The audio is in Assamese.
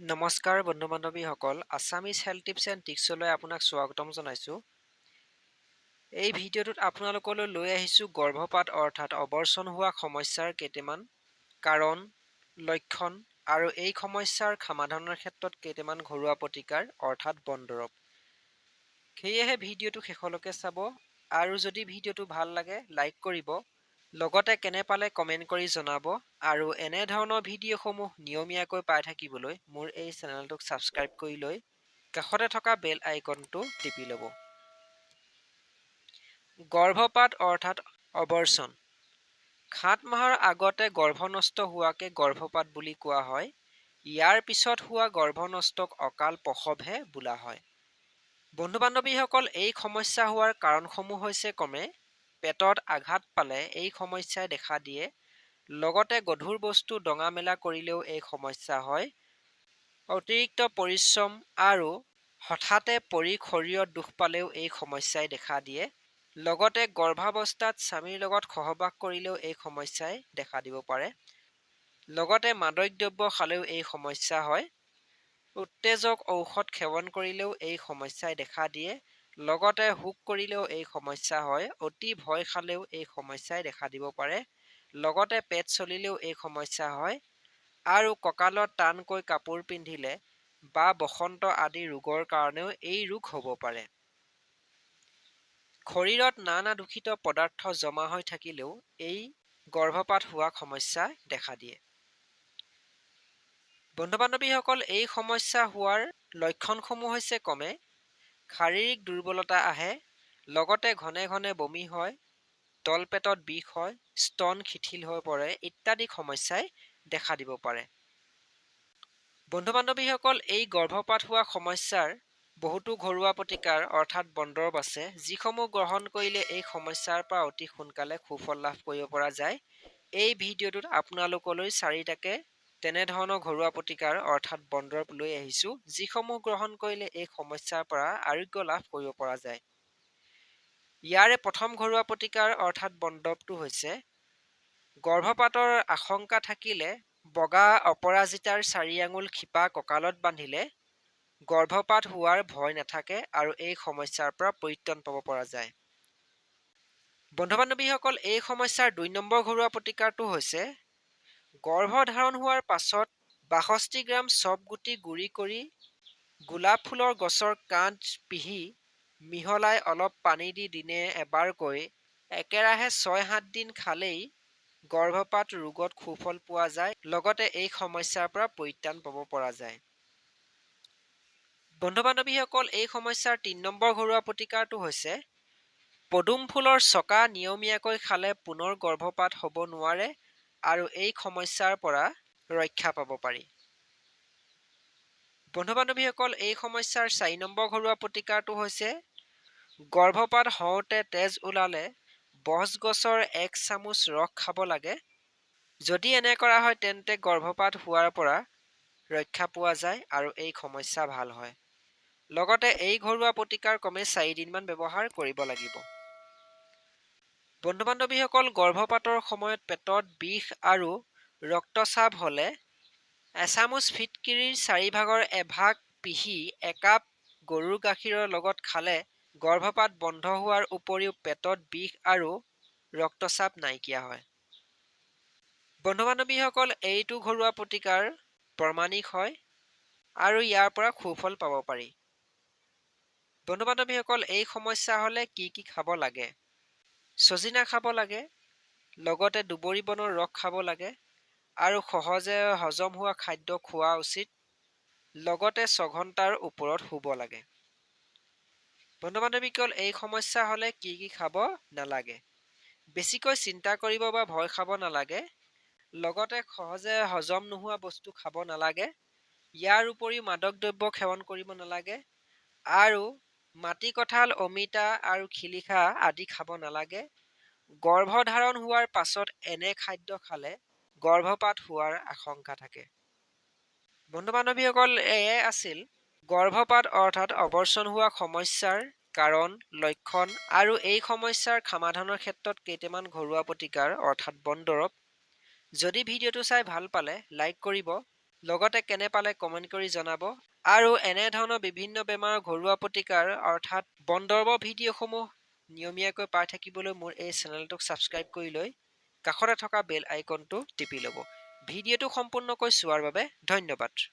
নমস্কাৰ বন্ধু বান্ধৱীসকল আছামিজ হেল্থ টিপছ এণ্ড ট্ৰিক্সলৈ আপোনাক স্বাগতম জনাইছোঁ। এই ভিডিঅ'টোত আপোনালোকলৈ লৈ আহিছোঁ গৰ্ভপাত অৰ্থাৎ অবৰ্ষণ হোৱা সমস্যাৰ কেইটামান কাৰণ, লক্ষণ আৰু এই সমস্যাৰ সমাধানৰ ক্ষেত্ৰত কেইটামান ঘৰুৱা প্ৰতিকাৰ অৰ্থাৎ বনদৰৱ। সেয়েহে ভিডিঅ'টো শেষলৈকে চাব আৰু যদি ভিডিঅ'টো ভাল লাগে লাইক কৰিব। লগতে কেনে পালে কমেণ্ট কৰি জনাব আৰু এনে ধৰণৰ ভিডিঅ'সমূহ নিয়মীয়াকৈ পাই থাকিবলৈ মোৰ এই চেনেলটোক ছাবস্ক্ৰাইব কৰি লৈ কাষতে থকা বেল আইকনটো টিপি ল'ব। গৰ্ভপাত অৰ্থাৎ অবৰ্ষণ। 7 মাহৰ আগতে গৰ্ভনষ্ট হোৱাকে গৰ্ভপাত বুলি কোৱা হয়। ইয়াৰ পিছত হোৱা গৰ্ভনষ্টক অকাল প্ৰসৱহে বোলা হয়। বন্ধু বান্ধৱীসকল, এই সমস্যা হোৱাৰ কাৰণসমূহ হৈছে ক্ৰমে পেটত আঘাত পালে এই সমস্যাই দেখা দিয়ে। লগতে গধুৰ বস্তু ডঙা মেলা কৰিলেও এই সমস্যা হয়। অতিৰিক্ত পৰিশ্ৰম আৰু হঠাতে পৰি শৰীৰত দুখ পালেও এই সমস্যাই দেখা দিয়ে। লগতে গৰ্ভাৱস্থাত স্বামীৰ লগত সহবাস কৰিলেও এই সমস্যাই দেখা দিব পাৰে। লগতে মাদক দ্ৰব্য খালেও এই সমস্যা হয়। উত্তেজক ঔষধ সেৱন কৰিলেও এই সমস্যাই দেখা দিয়ে। লগতে শোক কৰিলেও এই সমস্যা হয়। অতি ভয় খালেও এই সমস্যাই দেখা দিব পাৰে। লগতে পেট চলিলেও এই সমস্যা হয় আৰু কঁকালত টানকৈ কাপোৰ পিন্ধিলে বা বসন্ত আদি ৰোগৰ কাৰণেও এই ৰোগ হ'ব পাৰে। শৰীৰত নানা দূষিত পদাৰ্থ জমা হৈ থাকিলেও এই গৰ্ভপাত হোৱা সমস্যা দেখা দিয়ে। বন্ধু বান্ধৱীসকল, এই সমস্যা হোৱাৰ লক্ষণসমূহ হৈছে ক্ৰমে শাৰীৰিক দুৰ্বলতা আহে, লগতে ঘনে ঘনে বমি হয়, তলপেটত বিষ হয়, স্তন শিথিল হৈ পৰে ইত্যাদি সমস্যাই দেখা দিব পাৰে। বন্ধু বান্ধৱীসকল, এই গৰ্ভপাত হোৱা সমস্যাৰ বহুতো ঘৰুৱা প্ৰতিকাৰ অৰ্থাৎ বনদৰৱ আছে, যিসমূহ গ্ৰহণ কৰিলে এই সমস্যাৰ পৰা অতি সোনকালে সুফল লাভ কৰিব পৰা যায়। এই ভিডিঅ'টোত আপোনালোকলৈ 4টাকে তেনেধৰণৰ ঘৰুৱা প্ৰতিকাৰ অৰ্থাৎ বনদৰৱ লৈ আহিছোঁ, যিসমূহ গ্ৰহণ কৰিলে এই সমস্যাৰ পৰা আৰোগ্য লাভ কৰিব পৰা যায়। ইয়াৰে প্ৰথম ঘৰুৱা প্ৰতিকাৰ অৰ্থাৎ বনদৰৱটো হৈছে গৰ্ভপাতৰ আশংকা থাকিলে বগা অপৰাজিতাৰ 4 আঙুল শিপা কঁকালত বান্ধিলে গৰ্ভপাত হোৱাৰ ভয় নাথাকে আৰু এই সমস্যাৰ পৰা পৰিত্ৰাণ পাব পৰা যায়। বন্ধু বান্ধৱীসকল, এই সমস্যাৰ 2 নম্বৰ ঘৰুৱা প্ৰতিকাৰটো হৈছে গৰ্ভধাৰণ হোৱাৰ পাছত 62 গ্ৰাম চফ গুটি গুড়ি কৰি গোলাপ ফুলৰ গছৰ কাঠ পিহি মিহলাই অলপ পানী দি দিনে এবাৰকৈ একেৰাহে 6-7 দিন খালেই গৰ্ভপাত ৰোগত সুফল পোৱা যায়। লগতে এই সমস্যাৰ পৰা পৰিত্ৰাণ পাব পৰা যায়। বন্ধু বান্ধৱীসকল, এই সমস্যাৰ 3 নম্বৰ ঘৰুৱা প্ৰতিকাৰটো হৈছে পদুম ফুলৰ চকা নিয়মীয়াকৈ খালে পুনৰ গৰ্ভপাত হ'ব নোৱাৰে আৰু এই সমস্যাৰ পৰা ৰক্ষা পাব পাৰি। বন্ধু বান্ধৱীসকল, এই সমস্যাৰ 4 নম্বৰ ঘৰুৱা প্ৰতিকাৰটো হৈছে গৰ্ভপাত হওঁতে তেজ ওলালে বচগছৰ 1 চামুচ ৰস খাব লাগে। যদি এনে কৰা হয় তেন্তে গৰ্ভপাত হোৱাৰ পৰা ৰক্ষা পোৱা যায় আৰু এই সমস্যা ভাল হয়। লগতে এই ঘৰুৱা প্ৰতিকাৰ ক্ৰমে 4 দিনমান ব্যৱহাৰ কৰিব লাগিব। বন্ধু বান্ধৱীসকল, গৰ্ভপাতৰ সময়ত পেটত বিষ আৰু ৰক্তচাপ হ'লে এচামুচ ফিটকিৰিৰ 4 ভাগৰ এভাগ পিহি একাপ গৰুৰ গাখীৰৰ লগত খালে গৰ্ভপাত বন্ধ হোৱাৰ উপৰিও পেটত বিষ আৰু ৰক্তচাপ নাইকিয়া হয়। বন্ধু বান্ধৱীসকল, এইটো ঘৰুৱা প্ৰতিকাৰ প্ৰমাণিক হয় আৰু ইয়াৰ পৰা সুফল পাব পাৰি। বন্ধু বান্ধৱীসকল, এই সমস্যা হ'লে কি কি খাব লাগে? ছজিনা খাব লাগে, লগতে দুবৰি বনৰ ৰস খাব লাগে আৰু সহজে হজম হোৱা খাদ্য খোৱা উচিত। লগতে 6 ঘণ্টাৰ ওপৰত শুব লাগে। বন্ধু বান্ধৱীসকল, এই সমস্যা হ'লে কি কি খাব নালাগে? বেছিকৈ চিন্তা কৰিব বা ভয় খাব নালাগে। লগতে সহজে হজম নোহোৱা বস্তু খাব নালাগে। ইয়াৰ উপৰিও মাদক দ্ৰব্য সেৱন কৰিব নালাগে আৰু মাটি কঁঠাল, অমিতা আৰু শিলিখা আদি খাব নালাগে। গৰ্ভধাৰণ হোৱাৰ পাছত এনে খাদ্য খালে গৰ্ভপাত হোৱাৰ আশংকা থাকে। বন্ধু বান্ধৱীসকল, এয়াই আছিল গৰ্ভপাত অৰ্থাৎ অবৰ্ষণ হোৱা সমস্যাৰ কাৰণ, লক্ষণ আৰু এই সমস্যাৰ সমাধানৰ ক্ষেত্ৰত কেইটামান ঘৰুৱা প্ৰতিকাৰ অৰ্থাৎ বনদৰৱ। যদি ভিডিঅ'টো চাই ভাল পালে লাইক কৰিব লগতে কেনে পালে কমেণ্ট কৰি জনাব আৰু এনেধৰণৰ বিভিন্ন বেমাৰৰ ঘৰুৱা প্ৰতিকাৰ অৰ্থাৎ বনদৰৱৰ ভিডিঅ'সমূহ নিয়মীয়াকৈ পাই থাকিবলৈ মোৰ এই চেনেলটোক ছাবস্ক্ৰাইব কৰি লৈ কাষতে থকা বেল আইকনটো টিপি ল'ব। ভিডিঅ'টো সম্পূৰ্ণকৈ চোৱাৰ বাবে ধন্যবাদ।